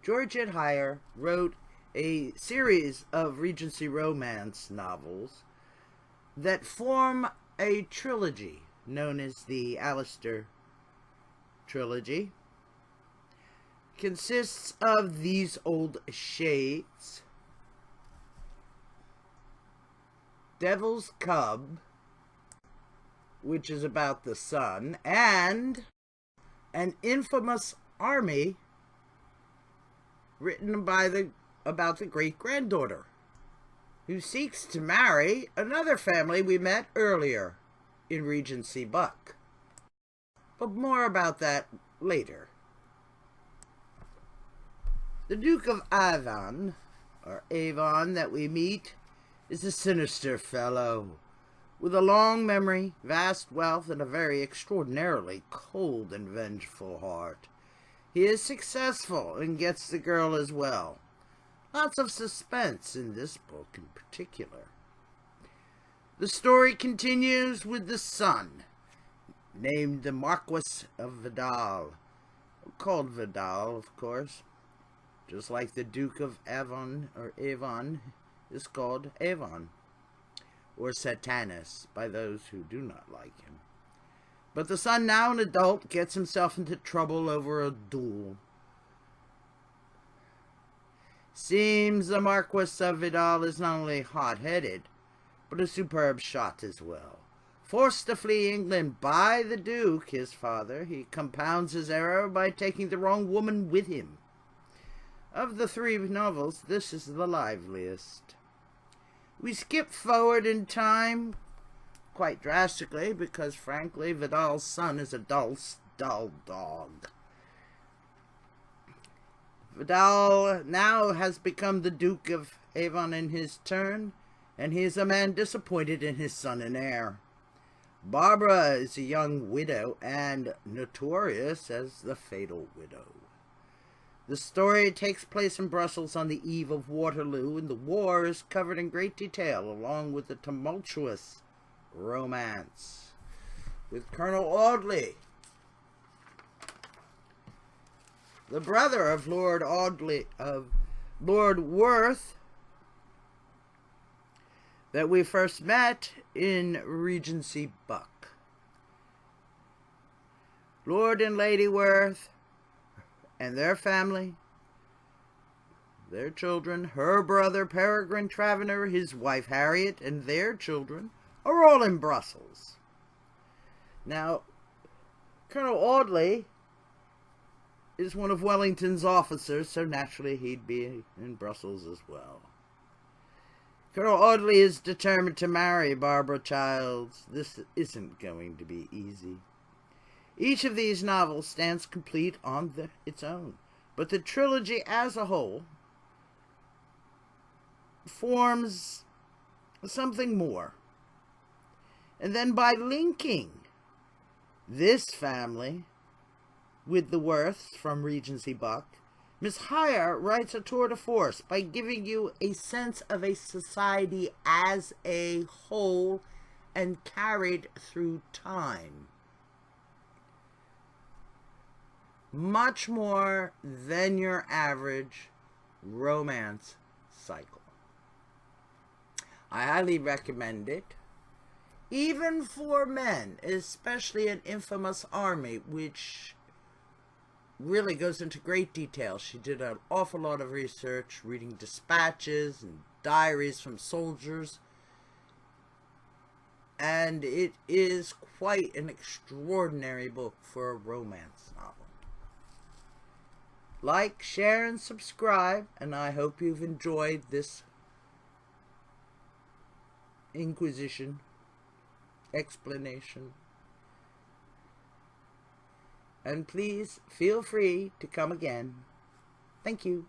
Georgette Heyer wrote a series of Regency romance novels that form a trilogy known as the Alistair trilogy. Consists of These Old Shades, Devil's Cub, which is about the sun, and An Infamous Army, written about the great-granddaughter, who seeks to marry another family we met earlier in Regency Buck. But more about that later. The Duke of Avon, or Avon, that we meet is a sinister fellow with a long memory, vast wealth, and a very extraordinarily cold and vengeful heart. He is successful and gets the girl as well. Lots of suspense in this book in particular. The story continues with the son, named the Marquis of Vidal, called Vidal, of course, just like the Duke of Avon, or Avon, is called Avon, or Satanas, by those who do not like him. But the son, now an adult, gets himself into trouble over a duel. Seems the Marquis of Vidal is not only hot-headed, but a superb shot as well. Forced to flee England by the Duke, his father, he compounds his error by taking the wrong woman with him. Of the three novels, this is the liveliest. We skip forward in time quite drastically because, frankly, Vidal's son is a dull dog. Vidal now has become the Duke of Avon in his turn, and he is a man disappointed in his son and heir. Barbara is a young widow and notorious as the fatal widow. The story takes place in Brussels on the eve of Waterloo, and the war is covered in great detail, along with the tumultuous romance with Colonel Audley, the brother of Lord Worth, that we first met in Regency Buck. Lord and Lady Worth and their family, their children, her brother Peregrine Travener, his wife Harriet, and their children are all in Brussels. Now, Colonel Audley is one of Wellington's officers, so naturally he'd be in Brussels as well. Colonel Audley is determined to marry Barbara Childs. This isn't going to be easy. Each of these novels stands complete on its own, but the trilogy as a whole forms something more. And then by linking this family with the Worths from Regency Buck, Miss Heyer writes a tour de force by giving you a sense of a society as a whole and carried through time. Much more than your average romance cycle. I highly recommend it, even for men, especially An Infamous Army, which really goes into great detail. She did an awful lot of research, reading dispatches and diaries from soldiers, and it is quite an extraordinary book for a romance novel. Like, share, and subscribe, and I hope you've enjoyed this explanation. And please feel free to come again. Thank you.